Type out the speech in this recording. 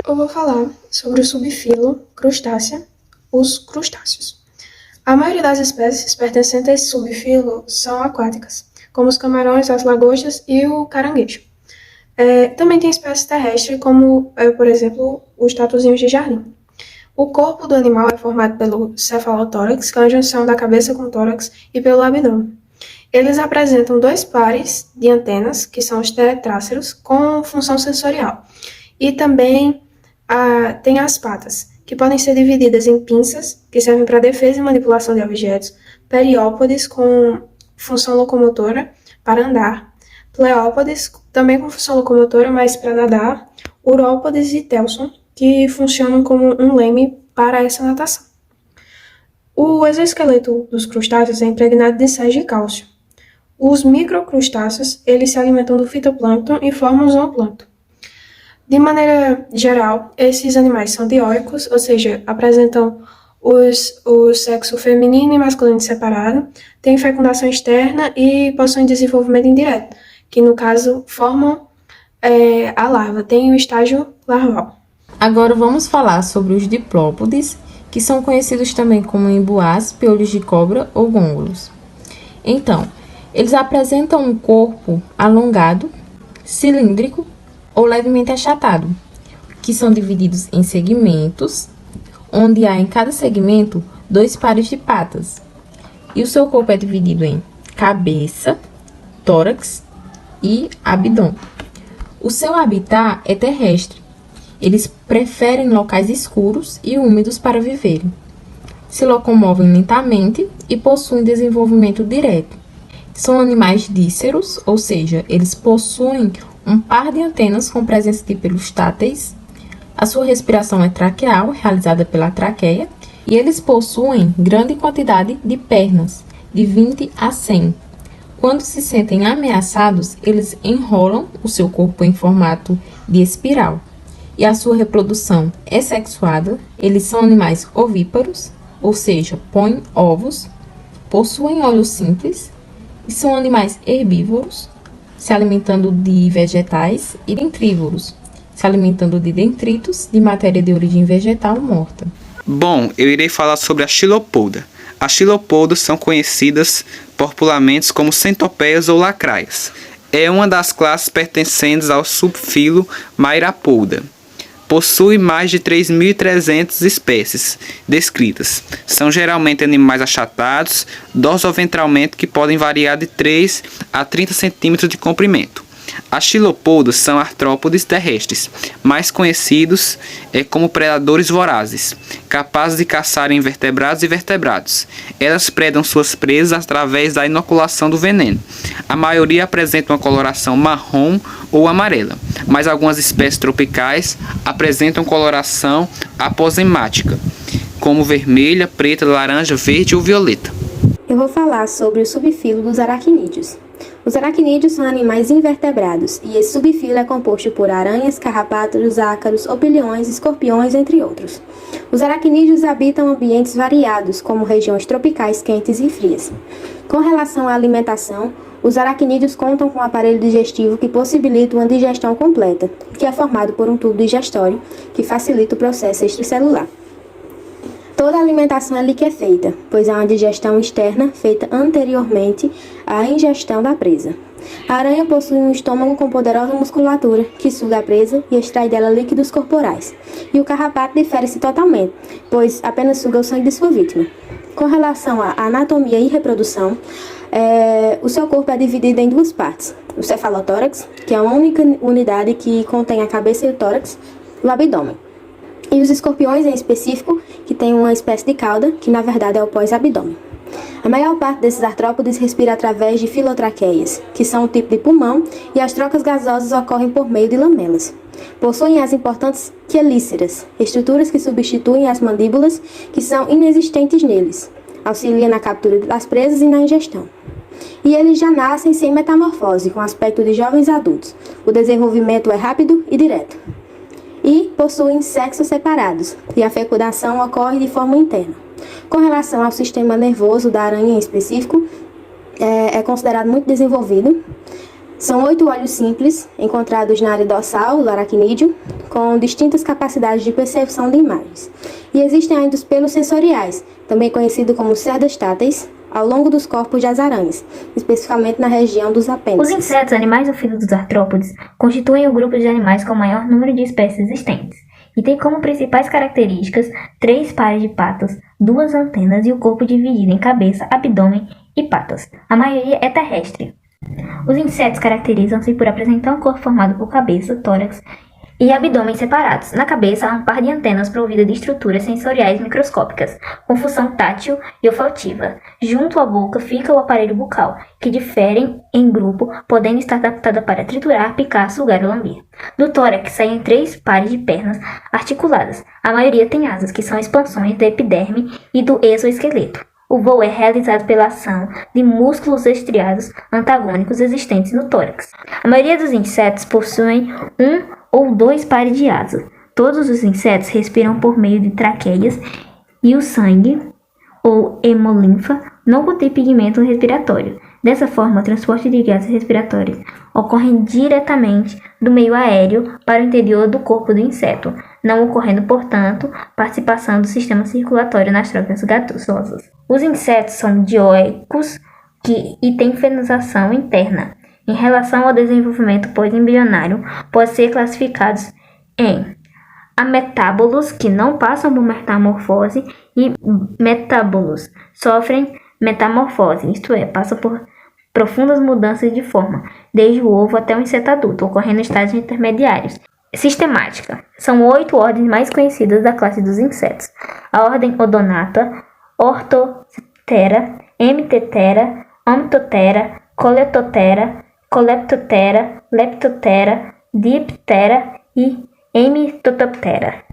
Eu vou falar sobre o subfilo crustácea, os crustáceos. A maioria das espécies pertencentes a esse subfilo são aquáticas, como os camarões, as lagostas e o caranguejo. Também tem espécies terrestres, como, por exemplo, os tatuzinhos de jardim. O corpo do animal é formado pelo cefalotórax, que é a junção da cabeça com o tórax, e pelo abdômen. Eles apresentam dois pares de antenas, que são os tetráceros, com função sensorial. E também tem as patas, que podem ser divididas em pinças, que servem para defesa e manipulação de objetos, periópodes, com função locomotora, para andar, pleópodes, também com função locomotora, mas para nadar, urópodes e telson, que funcionam como um leme para essa natação. O exoesqueleto dos crustáceos é impregnado de sais de cálcio. Os microcrustáceos, eles se alimentam do fitoplâncton e formam zooplâncton. De maneira geral, esses animais são dioicos, ou seja, apresentam o sexo feminino e masculino separado, têm fecundação externa e possuem desenvolvimento indireto, que no caso formam a larva, tem o estágio larval. Agora vamos falar sobre os diplópodes, que são conhecidos também como emboás, piolhos de cobra ou gôngolos. Então, eles apresentam um corpo alongado, cilíndrico ou levemente achatado, que são divididos em segmentos, onde há em cada segmento 2 pares de patas. E o seu corpo é dividido em cabeça, tórax e abdômen. O seu habitat é terrestre. Eles preferem locais escuros e úmidos para viverem. Se locomovem lentamente e possuem desenvolvimento direto. São animais díceros, ou seja, eles possuem um par de antenas com presença de pelos táteis. A sua respiração é traqueal, realizada pela traqueia, e eles possuem grande quantidade de pernas, de 20 a 100. Quando se sentem ameaçados, eles enrolam o seu corpo em formato de espiral. E a sua reprodução é sexuada. Eles são animais ovíparos, ou seja, põem ovos, possuem olhos simples e são animais herbívoros, se alimentando de vegetais, e dentrívoros, se alimentando de detritos de matéria de origem vegetal morta. Bom, eu irei falar sobre a xilopoda. As xilopodas são conhecidas popularmente como centopeias ou lacraias. É uma das classes pertencentes ao subfilo Myrapoda. Possui mais de 3.300 espécies descritas. São geralmente animais achatados, dorsoventralmente, que podem variar de 3 a 30 centímetros de comprimento. As xilopodas são artrópodes terrestres, mais conhecidos como predadores vorazes, capazes de caçar invertebrados e vertebrados. Elas predam suas presas através da inoculação do veneno. A maioria apresenta uma coloração marrom ou amarela, mas algumas espécies tropicais apresentam coloração aposemática, como vermelha, preta, laranja, verde ou violeta. Eu vou falar sobre o subfilo dos aracnídeos. Os aracnídeos são animais invertebrados, e esse subfilo é composto por aranhas, carrapatos, ácaros, opiliões, escorpiões, entre outros. Os aracnídeos habitam ambientes variados, como regiões tropicais quentes e frias. Com relação à alimentação, os aracnídeos contam com um aparelho digestivo que possibilita uma digestão completa, que é formado por um tubo digestório, que facilita o processo extracelular. Toda a alimentação é liquefeita, pois há uma digestão externa feita anteriormente à ingestão da presa. A aranha possui um estômago com poderosa musculatura, que suga a presa e extrai dela líquidos corporais. E o carrapato difere-se totalmente, pois apenas suga o sangue de sua vítima. Com relação à anatomia e reprodução, o seu corpo é dividido em 2 partes. O cefalotórax, que é a única unidade que contém a cabeça e o tórax, e o abdômen. E os escorpiões, em específico, que tem uma espécie de cauda, que na verdade é o pós-abdômen. A maior parte desses artrópodes respira através de filotraqueias, que são um tipo de pulmão, e as trocas gasosas ocorrem por meio de lamelas. Possuem as importantes quelíceras, estruturas que substituem as mandíbulas, que são inexistentes neles. Auxilia na captura das presas e na ingestão. E eles já nascem sem metamorfose, com aspecto de jovens adultos. O desenvolvimento é rápido e direto. E possuem sexos separados, e a fecundação ocorre de forma interna. Com relação ao sistema nervoso da aranha em específico, é considerado muito desenvolvido. São 8 olhos simples, encontrados na área dorsal do aracnídeo, com distintas capacidades de percepção de imagens. E existem ainda os pelos sensoriais, também conhecidos como cerdas táteis, ao longo dos corpos das aranhas, especificamente na região dos apêndices. Os insetos, animais do filo dos artrópodes, constituem o grupo de animais com o maior número de espécies existentes, e tem como principais características 3 pares de patas, 2 antenas e o corpo dividido em cabeça, abdômen e patas. A maioria é terrestre. Os insetos caracterizam-se por apresentar um corpo formado por cabeça, tórax e abdômen separados. Na cabeça há um par de antenas providas de estruturas sensoriais microscópicas, com função tátil e olfativa. Junto à boca fica o aparelho bucal, que diferem em grupo, podendo estar adaptada para triturar, picar, sugar ou lamber. Do tórax saem 3 pares de pernas articuladas. A maioria tem asas, que são expansões da epiderme e do exoesqueleto. O voo é realizado pela ação de músculos estriados antagônicos existentes no tórax. A maioria dos insetos possuem 1 ou 2 pares de asas. Todos os insetos respiram por meio de traqueias e o sangue, ou hemolinfa, não contém pigmento respiratório. Dessa forma, o transporte de gases respiratórios ocorre diretamente do meio aéreo para o interior do corpo do inseto, não ocorrendo, portanto, participação do sistema circulatório nas trocas gasosas. Os insetos são dioicos e têm fenização interna. Em relação ao desenvolvimento pós-embrionário, podem ser classificados em ametábolos, que não passam por metamorfose, e metábolos, sofrem metamorfose, isto é, passam por profundas mudanças de forma, desde o ovo até o inseto adulto, ocorrendo em estágios intermediários. Sistemática. São 8 ordens mais conhecidas da classe dos insetos. A ordem Odonata, Orthoptera, Hemiptera, Omptotera, Coleoptera, Coleptoptera, Leptoptera, Diptera e Hemitoptera.